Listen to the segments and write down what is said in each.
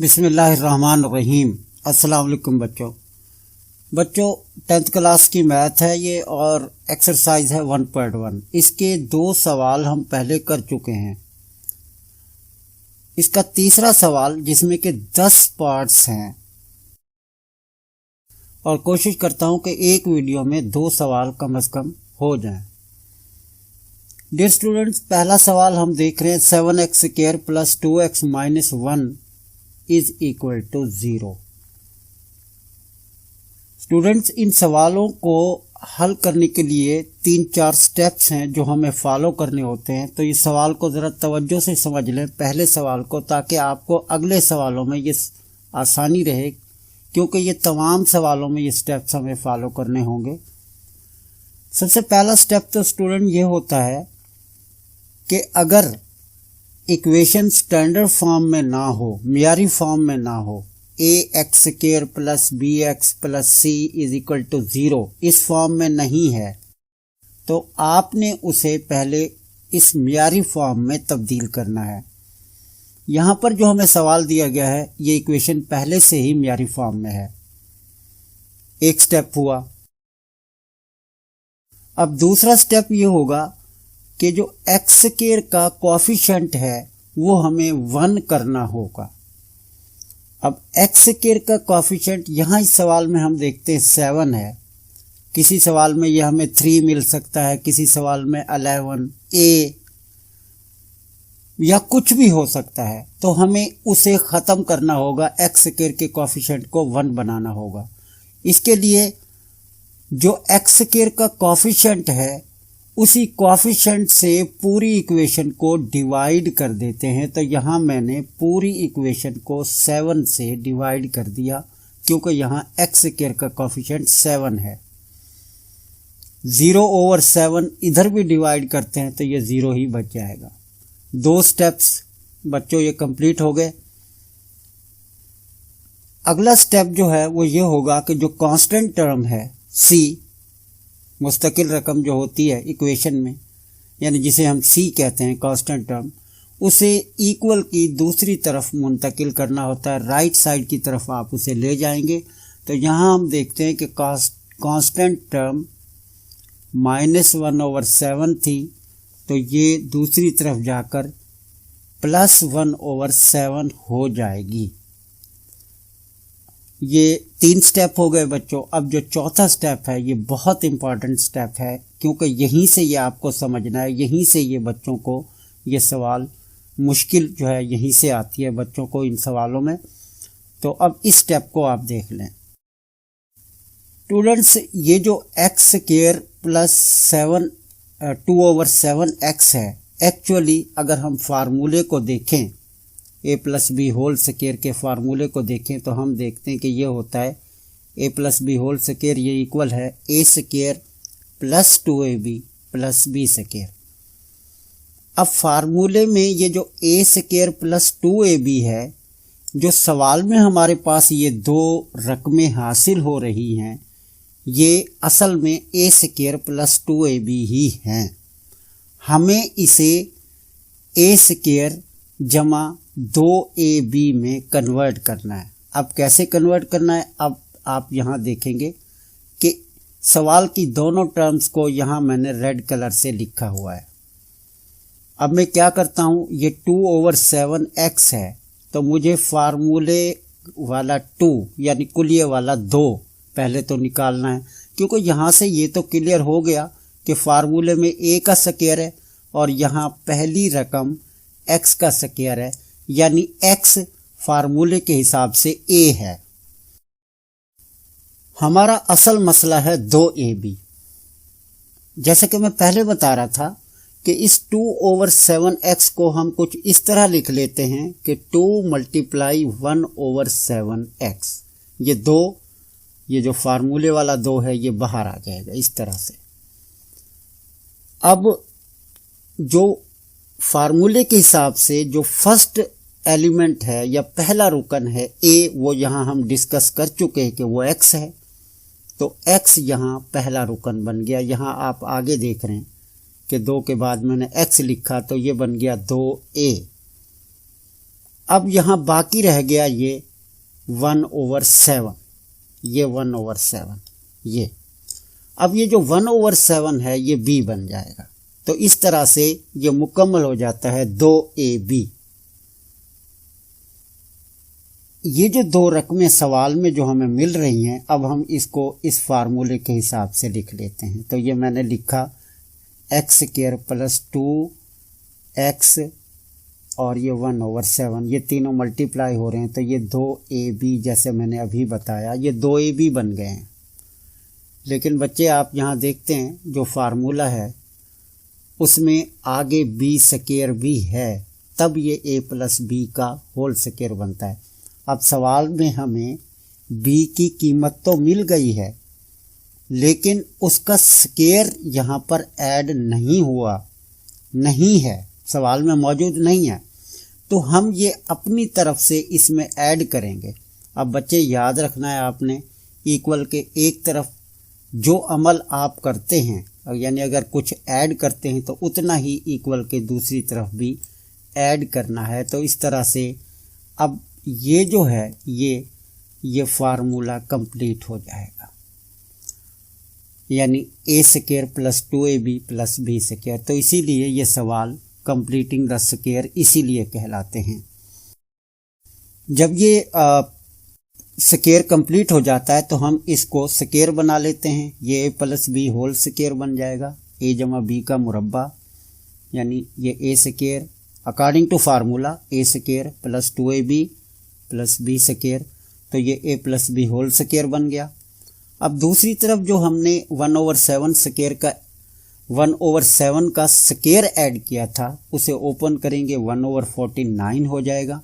बिस्मिल्लाहिर्रहमानिर्रहीम। अस्सलाम वालेकुम बच्चों 10th क्लास की मैथ है ये और एक्सरसाइज है 1.1। इसके 2 सवाल हम पहले कर चुके हैं। इसका तीसरा सवाल जिसमें कि 10 पार्ट्स हैं और कोशिश करता हूं कि एक वीडियो में 2 सवाल कम से कम हो जाएं। डियर स्टूडेंट्स, पहला सवाल हम देख रहे हैं 7x square plus 2x minus 1 is equal to 0। Students, इन सवालों को हल करने के लिए 3-4 स्टेप्स हैं जो हमें फॉलो करने होते हैं। तो इस सवाल को ज़रा तवज्जो से समझ लें, पहले सवाल को, ताकि आपको अगले सवालों में ये आसानी रहे, क्योंकि ये तमाम सवालों में ये स्टेप्स हमें फॉलो करने होंगे। सबसे पहला स्टेप तो स्टूडेंट ये होता है कि अगर इक्वेशन स्टैंडर्ड फॉर्म में ना हो, मियारी फॉर्म में ना हो, ax square plus bx plus c is equal to 0 इस फॉर्म में नहीं है, तो आपने उसे पहले इस मियारी फॉर्म में तब्दील करना है। यहाँ पर जो हमें सवाल दिया गया है ये इक्वेशन पहले से ही मियारी फॉर्म में है। एक स्टेप हुआ। अब दूसरा स्टेप ये होगा कि जो x स्क्वायर का कोएफिशिएंट है वो हमें 1 करना होगा। अब x स्क्वायर का कोएफिशिएंट यहाँ इस सवाल में हम देखते हैं 7 है। किसी सवाल में यह हमें 3 मिल सकता है, किसी सवाल में 11 a या कुछ भी हो सकता है। तो हमें उसे ख़त्म करना होगा, x स्क्वायर के कोएफिशिएंट को 1 बनाना होगा। इसके लिए जो x स्क्वायर का कोएफिशिएंट है उसी कोएफिशिएंट से पूरी इक्वेशन को डिवाइड कर देते हैं। तो यहाँ मैंने पूरी इक्वेशन को 7 से डिवाइड कर दिया, क्योंकि यहाँ x स्क्वायर का कोएफिशिएंट 7 है। 0/7 इधर भी डिवाइड करते हैं तो ये 0 ही बच जाएगा। 2 स्टेप्स बच्चों ये कंप्लीट हो गए। अगला स्टेप जो है वो ये होगा कि जो कांस्टेंट टर्म है c, मुस्तकिल रकम जो होती है इक्वेशन में, यानी जिसे हम c कहते हैं कांस्टेंट टर्म, उसे इक्वल की दूसरी तरफ मुंतकिल करना होता है। राइट साइड की तरफ आप उसे ले जाएंगे। तो यहाँ हम देखते हैं कि कांस्टेंट टर्म -1/7 थी, तो ये दूसरी तरफ जाकर +1/7 हो जाएगी। ये 3 स्टेप हो गए बच्चों। अब जो चौथा स्टेप है ये बहुत इंपॉर्टेंट स्टेप है, क्योंकि यहीं से ये आपको समझना है, यहीं से ये बच्चों को ये सवाल मुश्किल जो है यहीं से आती है बच्चों को इन सवालों में। तो अब इस स्टेप को आप देख लें स्टूडेंट्स। ये जो x स्क्वायर प्लस 2/7x है, एक्चुअली अगर हम फार्मूले को देखें, a plus B whole square के फार्मूले को देखें तो हम देखते हैं कि ये होता है a plus B whole square, ये इक्वल है a square plus 2ab plus b square. अब फार्मूले में ये जो a स्क्वायर प्लस 2ab है, जो सवाल में हमारे पास ये 2 रकमें हासिल हो रही हैं, ये असल में a स्क्वायर प्लस 2ab ही हैं। हमें इसे a स्क्वायर जमा 2ab में कन्वर्ट करना है। अब कैसे कन्वर्ट करना है, अब आप यहाँ देखेंगे कि सवाल की दोनों टर्म्स को यहाँ मैंने रेड कलर से लिखा हुआ है। अब मैं क्या करता हूँ, ये 2/7x है, तो मुझे फार्मूले वाला 2 यानी कुलिये वाला 2 पहले तो निकालना है, क्योंकि यहाँ से ये तो क्लियर हो गया कि फार्मूले में a का स्क्वायर है और यहाँ पहली रकम x का स्क्वायर है, यानी x फार्मूले के हिसाब से a है। हमारा असल मसला है 2ab। जैसे कि मैं पहले बता रहा था कि इस 2/7x को हम कुछ इस तरह लिख लेते हैं कि 2 × 1/7x। ये 2, ये जो फार्मूले वाला 2 है ये बाहर आ जाएगा इस तरह से। अब जो फार्मूले के हिसाब से जो फर्स्ट एलिमेंट है या पहला रुकन है a, वो यहाँ हम डिस्कस कर चुके हैं कि वो x है, तो x यहाँ पहला रुकन बन गया। यहाँ आप आगे देख रहे हैं कि 2 के बाद मैंने x लिखा तो ये बन गया 2a। अब यहाँ बाकी रह गया ये 1/7, ये 1/7 ये। अब ये जो 1/7 है ये b बन जाएगा। तो इस तरह से ये मुकम्मल हो जाता है 2ab। ये जो दो रकमें सवाल में जो हमें मिल रही हैं, अब हम इसको इस फार्मूले के हिसाब से लिख लेते हैं। तो ये मैंने लिखा x² + 2x और ये 1/7, ये तीनों मल्टीप्लाई हो रहे हैं तो ये 2ab, जैसे मैंने अभी बताया ये 2ab बन गए हैं। लेकिन बच्चे आप यहाँ देखते हैं जो फार्मूला है उसमें आगे b² भी है, तब ये a + b का होल स्क्वायर बनता है। अब सवाल में हमें b की कीमत तो मिल गई है, लेकिन उसका स्क्वायर यहाँ पर ऐड नहीं हुआ, नहीं है, सवाल में मौजूद नहीं है। तो हम ये अपनी तरफ से इसमें ऐड करेंगे। अब बच्चे याद रखना है आपने, इक्वल के एक तरफ जो अमल आप करते हैं, यानी अगर कुछ ऐड करते हैं तो उतना ही इक्वल के दूसरी तरफ भी ऐड करना है। तो इस तरह से अब ये जो है ये फार्मूला कंप्लीट हो जाएगा, यानी a² + 2ab + b²। तो इसीलिए ये सवाल कंप्लीटिंग द स्क्वायर इसीलिए कहलाते हैं। जब ये स्क्वायर कंप्लीट हो जाता है तो हम इसको स्क्वायर बना लेते हैं। ये a + b होल स्क्वायर बन जाएगा, a + b का मुरब्बा, यानी ये a² according to formula a² + 2ab + b²। तो ये a + b होल स्क्वायर बन गया। अब दूसरी तरफ जो हमने 1/7 का स्क्वायर ऐड किया था उसे ओपन करेंगे, 1/49 हो जाएगा।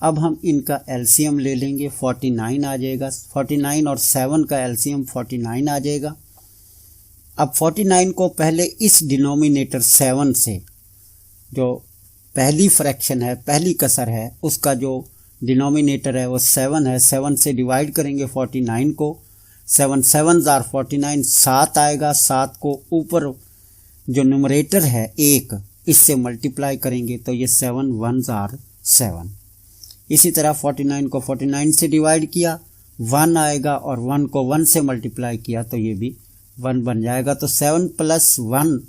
अब हम इनका एलसीएम ले लेंगे, 49 आ जाएगा। 49 और 7 का एलसीएम 49 आ जाएगा। अब 49 को पहले इस डिनोमिनेटर 7 से, जो पहली फ्रैक्शन है, पहली कसर है, उसका जो डिनोमिनेटर है वो 7 है, 7 से डिवाइड करेंगे 49 को। 7 7s are 49, 7 आएगा। 7 को ऊपर जो न्यूमरेटर है 1, इससे मल्टीप्लाई करेंगे तो ये 7 1s are 7। इसी तरह 49 को 49 से डिवाइड किया, 1 आएगा, और 1 को 1 से मल्टीप्लाई किया तो ये भी 1 बन जाएगा। तो 7 + 1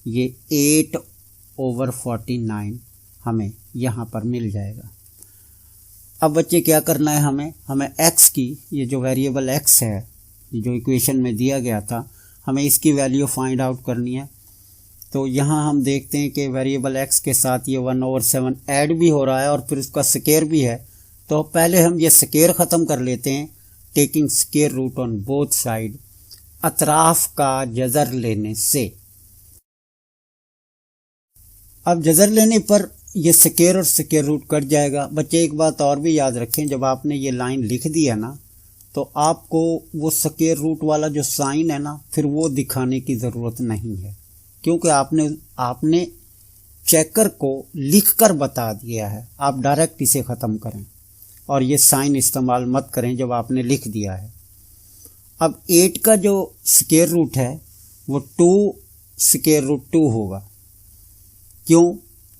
ये 8/49 हमें यहाँ पर मिल जाएगा। अब बच्चे क्या करना है, हमें x की, ये जो वेरिएबल x है, ये जो इक्वेशन में दिया गया था, हमें इसकी वैल्यू फाइंड आउट करनी है। तो यहाँ हम देखते हैं कि वेरिएबल x के साथ ये 1/7 ऐड भी हो रहा है और फिर उसका स्क्वायर भी है। तो पहले हम ये स्क्वायर ख़त्म कर लेते हैं, taking square root on both side, अतराफ का जज़र लेने से। अब जज़र लेने पर ये स्क्वायर और स्क्वायर रूट कट जाएगा। बच्चे एक बात और भी याद रखें, जब आपने ये लाइन लिख दिया ना, तो आपको वो स्क्वायर रूट वाला जो साइन है ना, फिर वो दिखाने की ज़रूरत नहीं है, क्योंकि आपने चेकर को लिखकर बता दिया है। आप डायरेक्ट इसे ख़त्म करें और ये साइन इस्तेमाल मत करें जब आपने लिख दिया है। अब 8 का जो स्क्वायर रूट है वो 2√2 होगा। क्यों?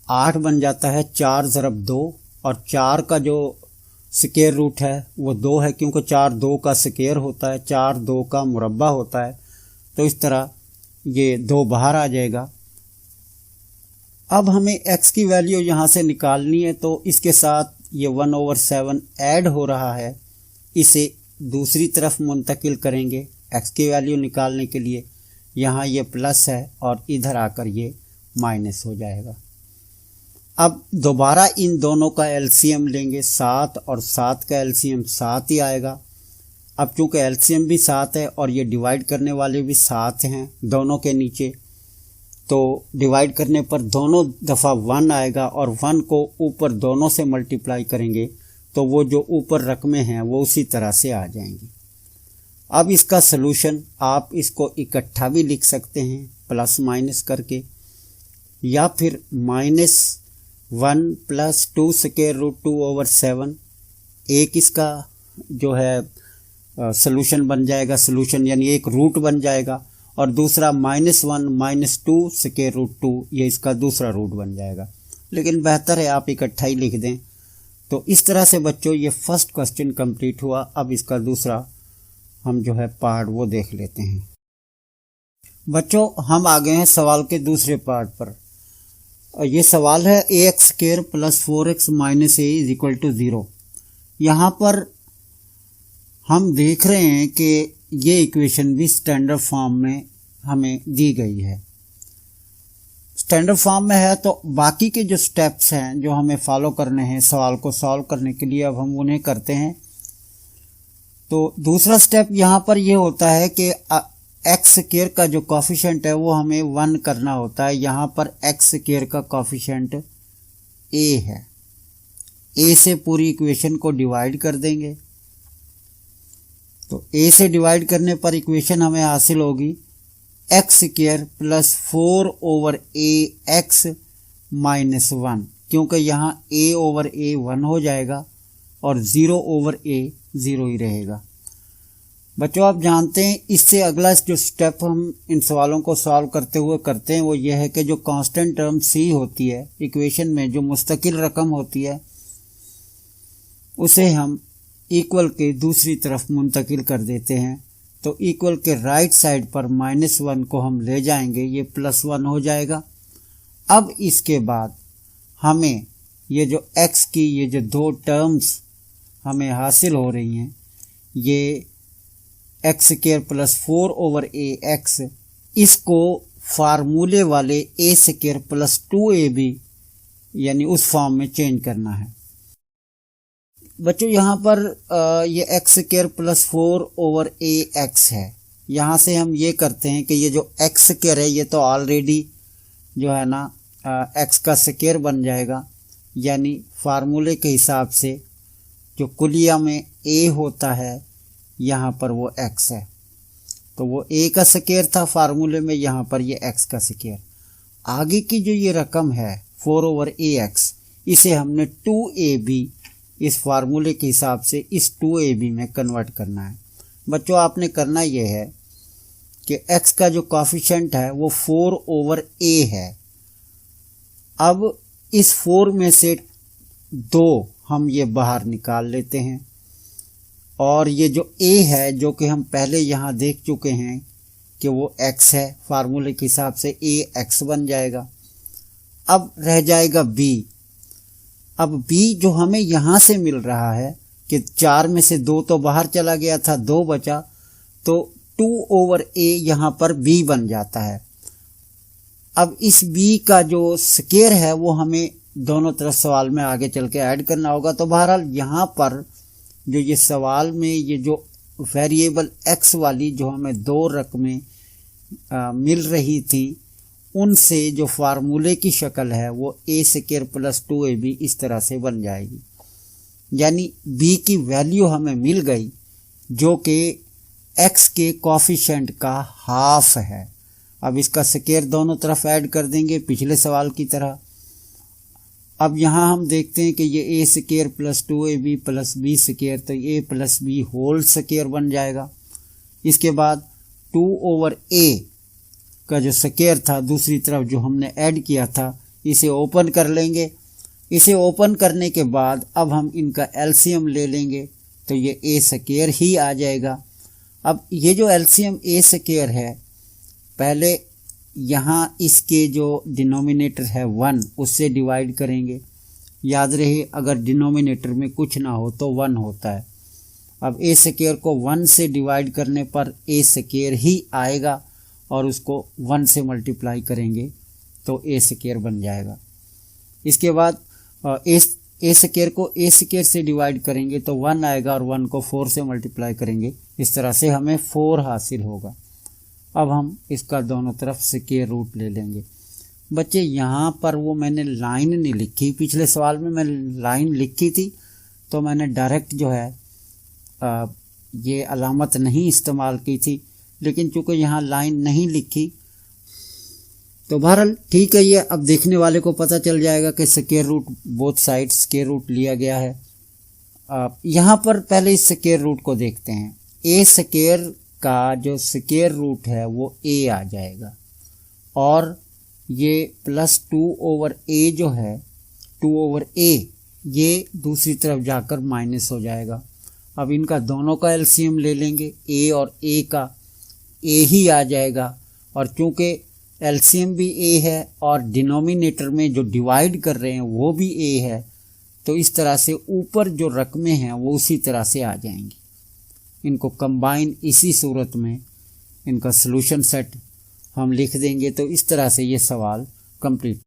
8 बन जाता है 4 × 2, और 4 का जो स्क्वायर रूट है वो 2 है, क्योंकि 4 2 का स्क्वायर होता है, 4 2 का मुरब्बा होता है। तो इस तरह ये 2 बाहर आ जाएगा। अब हमें x की वैल्यू यहाँ से निकालनी है, तो इसके साथ ये 1/7 ऐड हो रहा है, इसे दूसरी तरफ मुंतकिल करेंगे x की वैल्यू निकालने के लिए। यहाँ ये प्लस है और इधर आकर ये माइनस हो जाएगा। अब दोबारा इन दोनों का एलसीएम लेंगे, 7 और 7 का एलसीएम 7 ही आएगा। अब चूंकि एलसीएम भी 7 है और ये डिवाइड करने वाले भी 7 हैं दोनों के नीचे, तो डिवाइड करने पर दोनों दफ़ा 1 आएगा, और 1 को ऊपर दोनों से मल्टीप्लाई करेंगे तो वो जो ऊपर रकमें हैं वो उसी तरह से आ जाएंगी। अब इसका सलूशन आप इसको इकट्ठा भी लिख सकते हैं प्लस माइनस करके, या फिर -1 + 2√2/7 एक इसका जो है सलूशन बन जाएगा, सलूशन यानी एक रूट बन जाएगा, और दूसरा -1 - 2√2 ये इसका दूसरा रूट बन जाएगा। लेकिन बेहतर है आप इकट्ठा ही लिख दें, तो इस तरह से बच्चों ये फर्स्ट क्वेश्चन कंप्लीट हुआ। अब इसका दूसरा हम जो है पार्ट वो देख लेते हैं। बच्चों हम आ गए हैं सवाल के दूसरे पार्ट पर। ये सवाल है ax square plus 4x minus A is equal to 0। यहाँ पर हम देख रहे हैं कि ये इक्वेशन भी स्टैंडर्ड फॉर्म में हमें दी गई है। स्टैंडर्ड फॉर्म में है तो बाकी के जो स्टेप्स हैं जो हमें फॉलो करने हैं सवाल को सॉल्व करने के लिए, अब हम उन्हें करते हैं। तो दूसरा स्टेप यहाँ पर ये होता है कि एक्स स्क्वायर का जो कॉफिशिएंट है वो हमें 1 करना होता है। यहाँ पर एक्स स्क्वायर का कॉफिशिएंट ए है। ए से पूरी इक्वेशन को डिवाइड कर देंगे। तो ए से डिवाइड करने पर इक्वेशन हमें हासिल होगी एक्स स्क्वायर प्लस 4 ओवर ए एक्स माइनस 1, क्योंकि यहाँ ए ओवर ए 1 हो जाएगा और 0 ओवर ए 0 ही रहेगा। बच्चों आप जानते हैं इससे अगला जो स्टेप हम इन सवालों को सॉल्व करते हुए करते हैं वो ये है कि जो कांस्टेंट टर्म सी होती है इक्वेशन में, जो मुस्तकिल रकम होती है, उसे हम इक्वल के दूसरी तरफ मुंतकिल कर देते हैं। तो इक्वल के राइट साइड पर -1 को हम ले जाएंगे, ये +1 हो जाएगा। अब इसके बाद हमें ये जो x की ये जो 2 टर्म्स हमें हासिल हो रही हैं, ये एक्स स्क्वायर प्लस 4 ओवर ए एक्स, इसको फार्मूले वाले ए स्क्वायर प्लस 2ab यानी उस फॉर्म में चेंज करना है। बच्चों यहाँ पर ये एक्स स्क्वायर प्लस 4 ओवर ए एक्स है। यहाँ से हम ये करते हैं कि ये जो एक्स स्क्वायर है ये तो ऑलरेडी जो है ना एक्स का स्क्वायर बन जाएगा, यानी फार्मूले के हिसाब से जो कुलिया में ए होता है यहाँ पर वो x है, तो वो a का स्क्वायर था फार्मूले में, यहाँ पर ये x का स्क्वायर। आगे की जो ये रकम है 4 ओवर ax, इसे हमने 2ab इस फार्मूले के हिसाब से इस 2ab में कन्वर्ट करना है। बच्चों आपने करना ये है कि x का जो कॉफिशिएंट है वो 4 ओवर a है। अब इस 4 में से 2 हम ये बाहर निकाल लेते हैं और ये जो a है जो कि हम पहले यहाँ देख चुके हैं कि वो x है, फार्मूले के हिसाब से a x बन जाएगा। अब रह जाएगा b। अब b जो हमें यहाँ से मिल रहा है कि 4 में से 2 तो बाहर चला गया था, 2 बचा, तो 2 ओवर a यहाँ पर b बन जाता है। अब इस b का जो स्क्वायर है वो हमें दोनों तरफ सवाल में आगे चल के ऐड करना होगा। तो बहरहाल यहाँ पर जो ये सवाल में ये जो वेरिएबल x वाली जो हमें 2 रकमें मिल रही थी, उनसे जो फार्मूले की शक्ल है वो a स्क्वायर प्लस 2ab इस तरह से बन जाएगी। यानी b की वैल्यू हमें मिल गई जो कि x के कॉफिशिएंट का हाफ है। अब इसका स्क्वायर दोनों तरफ ऐड कर देंगे पिछले सवाल की तरह। अब यहाँ हम देखते हैं कि ये a square plus 2ab plus b square, तो a plus b whole square बन जाएगा। इसके बाद 2 ओवर a का जो स्क्वायर था दूसरी तरफ जो हमने ऐड किया था, इसे ओपन कर लेंगे। इसे ओपन करने के बाद अब हम इनका एलसीएम ले लेंगे, तो ये a स्क्वायर ही आ जाएगा। अब ये जो एलसीएम a स्क्वायर है, पहले यहाँ इसके जो डिनोमिनेटर है 1 उससे डिवाइड करेंगे। याद रहे अगर डिनोमिनेटर में कुछ ना हो तो 1 होता है। अब a स्क्वायर को 1 से डिवाइड करने पर a स्क्वायर ही आएगा और उसको 1 से मल्टीप्लाई करेंगे तो a स्क्वायर बन जाएगा। इसके बाद a स्क्वायर को a स्क्वायर से डिवाइड करेंगे तो 1 आएगा और 1 को 4 से मल्टीप्लाई करेंगे। इस तरह से हमें 4 हासिल होगा। अब हम इसका दोनों तरफ स्क्वायर रूट ले लेंगे। बच्चे यहाँ पर वो मैंने लाइन नहीं लिखी, पिछले सवाल में मैं लाइन लिखी थी तो मैंने डायरेक्ट जो है ये अलामत नहीं इस्तेमाल की थी, लेकिन चूँकि यहाँ लाइन नहीं लिखी तो बहरहाल ठीक है। ये अब देखने वाले को पता चल जाएगा कि square root both side square root लिया गया है। यहाँ पर पहले इस स्क्वायर रूट को देखते हैं। a स्क्वायर का जो स्क्वायर रूट है वो a आ जाएगा और ये प्लस 2 ओवर a जो है 2 ओवर a ये दूसरी तरफ जाकर माइनस हो जाएगा। अब इनका दोनों का एलसीएम ले लेंगे, ए और ए का, ए ही आ जाएगा। और चूंकि एलसीएम भी ए है और डिनोमिनेटर में जो डिवाइड कर रहे हैं वो भी ए है, तो इस तरह से ऊपर जो रकमें हैं वो उसी तरह से आ जाएंगी। इनको कंबाइन इसी सूरत में इनका सॉल्यूशन सेट हम लिख देंगे, तो इस तरह से ये सवाल कंप्लीट।